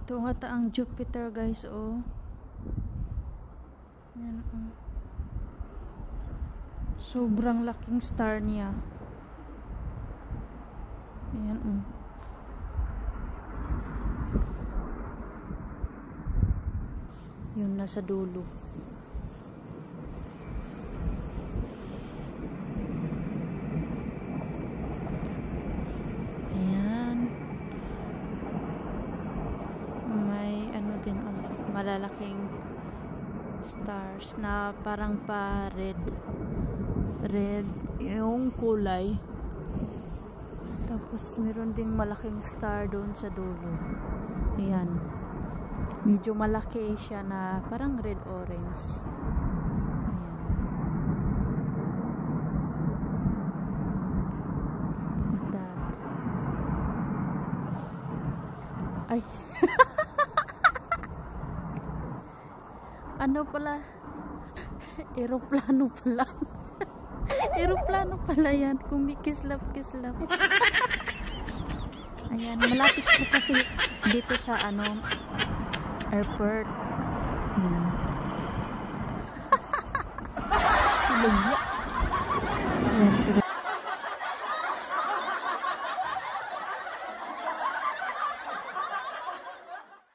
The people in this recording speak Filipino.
Ito nga ang Jupiter, guys, oh. Yan, oh. Sobrang laking star niya. Ayan, oh. Yun, nasa dulo. Ayan. May ano din, oh, malalaking stars na parang pa red yung kulay. Tapos meron ding malaking star doon sa dulo. Ayan. Medyo malaki siya na parang red orange. Ayan. That. Ay. Ano pala? Eroplano pala. Eroplano pala yan. Kumikislap-kislap. Ayan. Malapit po kasi dito sa ano, airport. Ayan.